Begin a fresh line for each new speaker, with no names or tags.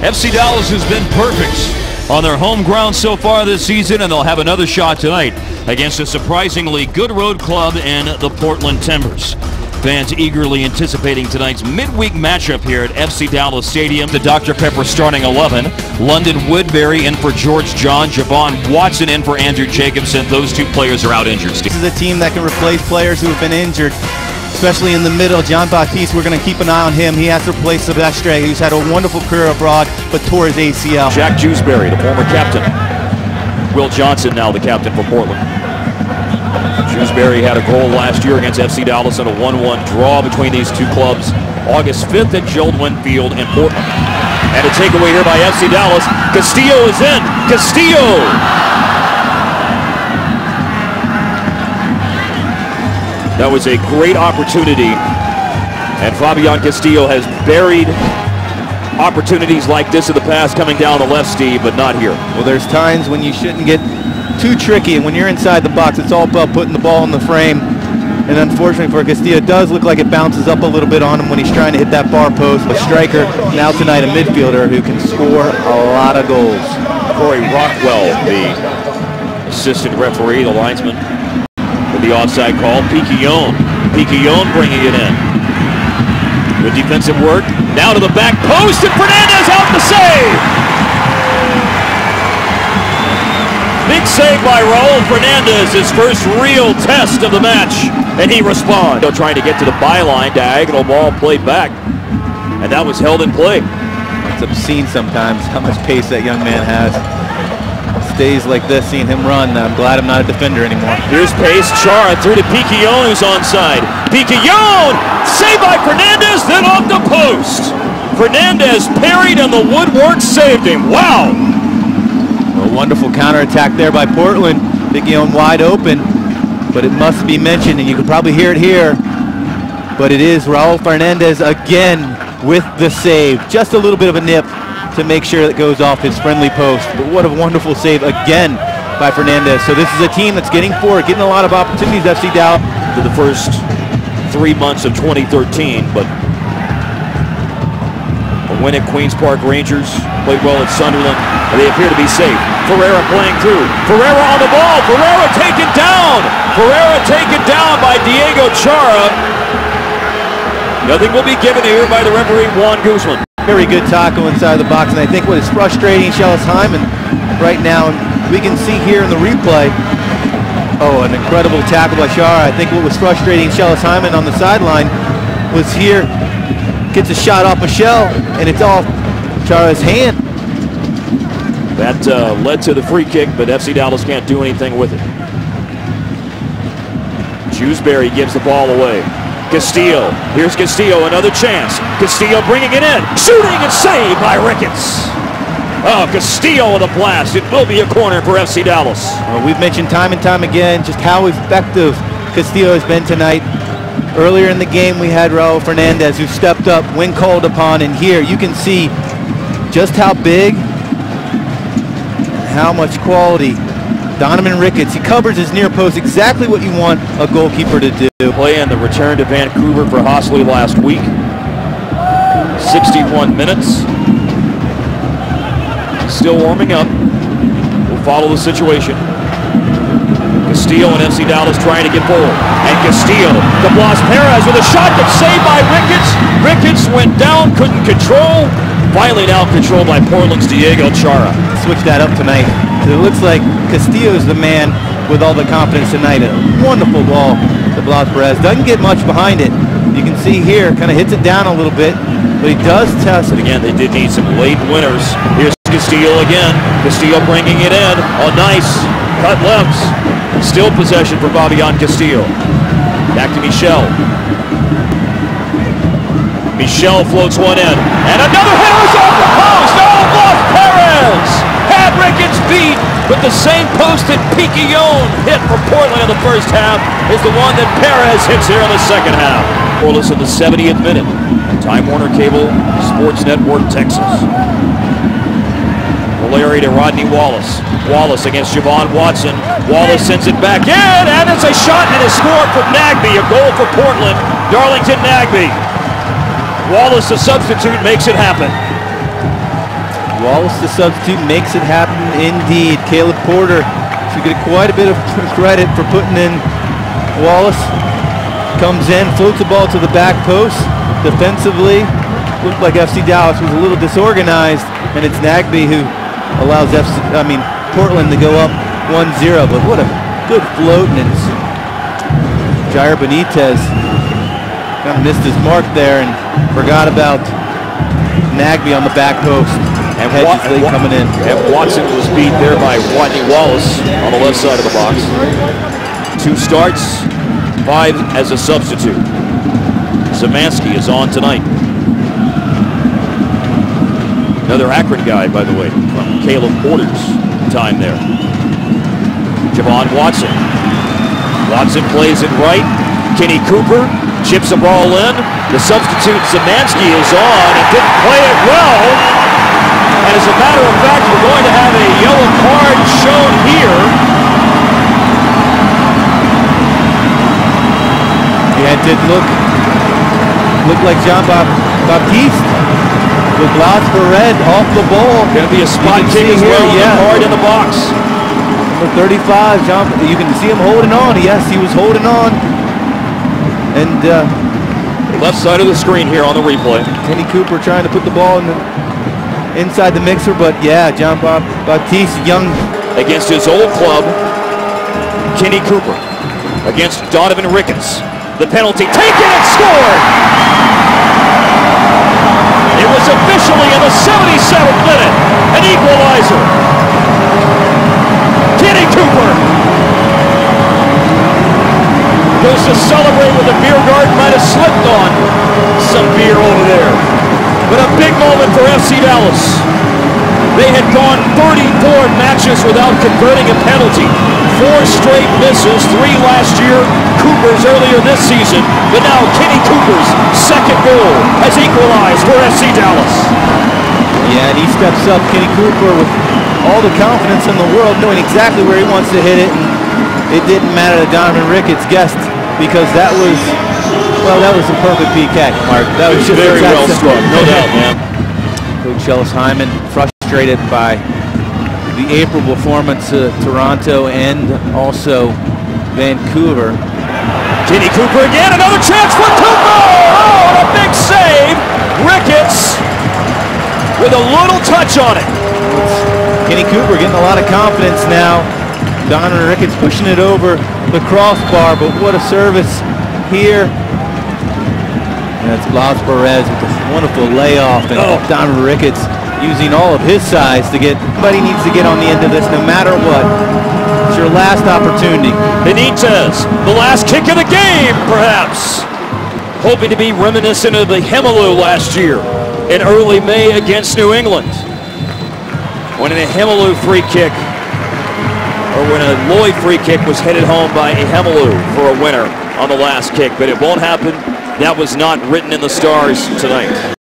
FC Dallas has been perfect on their home ground so far this season, and they'll have another shot tonight against a surprisingly good road club in the Portland Timbers. Fans eagerly anticipating tonight's midweek matchup here at FC Dallas Stadium. The Dr. Pepper starting 11. London Woodbury in for George John. Javon Watson in for Andrew Jacobson. Those two players are out injured.
This is a team that can replace players who have been injured, especially in the middle. John Baptiste, we're going to keep an eye on him. He has to replace Silvestre, who's had a wonderful career abroad, but tore his ACL.
Jack Jewsbury, the former captain. Will Johnson now the captain for Portland. Jewsbury had a goal last year against FC Dallas in a 1-1 draw between these two clubs August 5th at Jeld-Wen Field in Portland. And a takeaway here by FC Dallas. Castillo is in. Castillo! That was a great opportunity, and Fabian Castillo has buried opportunities like this in the past coming down the left, Steve, but not here.
Well, there's times when you shouldn't get too tricky, and when you're inside the box, it's all about putting the ball in the frame. And unfortunately for Castillo, it does look like it bounces up a little bit on him when he's trying to hit that bar post. A striker, now tonight a midfielder who can score a lot of goals.
Corey Rockwell, the assistant referee, the linesman, with the offside call. Piquillon bringing it in. Good defensive work. Now to the back post, and Fernandez out to save. Big save by Raul Fernandez, his first real test of the match, and he responds. Trying to get to the byline, diagonal ball played back, and that was held in play.
It's obscene sometimes how much pace that young man has. Stays like this, seeing him run. I'm glad I'm not a defender anymore.
Here's pace. Chara through to Piquillon, who's onside. Piquillon, saved by Fernandez, then off the post. Fernandez parried, and the woodwork saved him. Wow!
A wonderful counterattack there by Portland. Piquillon wide open, but it must be mentioned, and you can probably hear it here, but it is Raul Fernandez again with the save. Just a little bit of a nip to make sure that goes off his friendly post. But what a wonderful save again by Fernandez. So this is a team that's getting forward, getting a lot of opportunities, FC Dallas.
To the first 3 months of 2013, but a win at Queens Park Rangers, played well at Sunderland, and they appear to be safe. Ferreira playing through. Ferreira on the ball. Ferreira taken down. Ferreira taken down by Diego Chara. Nothing will be given here by the referee, Juan Guzman.
Very good tackle inside the box, and I think what is frustrating Shellis Hyman right now, and we can see here in the replay, oh, an incredible tackle by Chara. I think what was frustrating Shellis Hyman on the sideline was here, gets a shot off Michel, and it's off Chara's hand.
That led to the free kick, but FC Dallas can't do anything with it. Jewsbury gives the ball away. Castillo, here's Castillo, another chance. Castillo bringing it in, shooting and saved by Ricketts. Oh, Castillo with a blast. It will be a corner for FC Dallas.
We've mentioned time and time again just how effective Castillo has been tonight. Earlier in the game, we had Raul Fernandez who stepped up when called upon, and here you can see just how big, how much quality. Donovan Ricketts, he covers his near post, exactly what you want a goalkeeper to do.
Play in the return to Vancouver for Hossley last week. 61 minutes. Still warming up. We'll follow the situation. Castillo and FC Dallas trying to get forward. And Castillo to Blas Perez with a shot that's saved by Ricketts. Ricketts went down, couldn't control. Finally now controlled by Portland's Diego Chara.
Switch that up tonight. It looks like Castillo's the man with all the confidence tonight. A wonderful ball to Blas Perez. Doesn't get much behind it. You can see here, kind of hits it down a little bit, but he does test it.
Again, they did need some late winners. Here's Castillo again. Castillo bringing it in. Oh, nice. Cut lefts. Still possession for Fabian Castillo. Back to Michel. Michel floats one in. And another hitter is off the post. Oh, Blas Perez had Ricketts beat, but the same post that Piquillon hit for Portland in the first half is the one that Perez hits here in the second half. Scoreless in the 70th minute. Time Warner Cable, Sports Network, Texas. Valeri to Rodney Wallace. Wallace against Javon Watson. Wallace sends it back in, and it's a shot and a score from Nagbe. A goal for Portland. Darlington Nagbe. Wallace, the substitute, makes it happen.
Wallace, the substitute, makes it happen indeed. Caleb Porter should get quite a bit of credit for putting in Wallace. Comes in, floats the ball to the back post. Defensively, looked like FC Dallas was a little disorganized, and it's Nagby who allows Portland to go up 1-0. But what a good float, and it's Jair Benitez kind of missed his mark there and forgot about Nagby on the back post.
And
Hedgesley coming in.
And Watson was beat there by Rodney Wallace on the left side of the box. 2 starts, 5 as a substitute. Zemansky is on tonight. Another Akron guy, by the way, from Caleb Porter's time there. Javon Watson. Watson plays it right. Kenny Cooper chips the ball in. The substitute Zemansky is on and didn't play it well. And as a matter of fact, we're going to have a yellow card shown here.
Yeah, it did look like Jean-Baptiste with Blas for red off the ball.
Going to be a spot kick as well. Yeah, card in the box.
Number 35, you can see him holding on. Yes, he was holding on. And
left side of the screen here on the replay.
Kenny Cooper trying to put the ball inside the mixer, but yeah, Jean-Baptiste Young
against his old club, Kenny Cooper against Donovan Ricketts. The penalty taken and scored. It was officially in the 77th minute, an equalizer. Kenny Cooper goes to celebrate with a beer garden, might have slipped on some beer over there. But a big moment for FC Dallas. They had gone 34 matches without converting a penalty. 4 straight misses, 3 last year, Cooper's earlier this season, but now Kenny Cooper's second goal has equalized for FC Dallas.
Yeah, and he steps up, Kenny Cooper, with all the confidence in the world, knowing exactly where he wants to hit it. And it didn't matter that Donovan Ricketts guessed, because that was a perfect PK, Mark. That was just
very well struck, no doubt, man.
Coach Ellis Hyman frustrated by the April performance of Toronto and also Vancouver.
Kenny Cooper again, another chance for Cooper! Oh, and a big save! Ricketts with a little touch on it.
Kenny Cooper getting a lot of confidence now. Donovan Ricketts pushing it over the crossbar, but what a service here. And that's Blas Perez with a wonderful layoff, and Donovan Ricketts using all of his size to get. Somebody needs to get on the end of this no matter what. It's your last opportunity.
Benitez, the last kick of the game, perhaps. Hoping to be reminiscent of the Hemelu last year in early May against New England. When a Hemelu free kick, or when a Lloyd free kick was headed home by a Hemelu for a winner on the last kick, but it won't happen. That was not written in the stars tonight.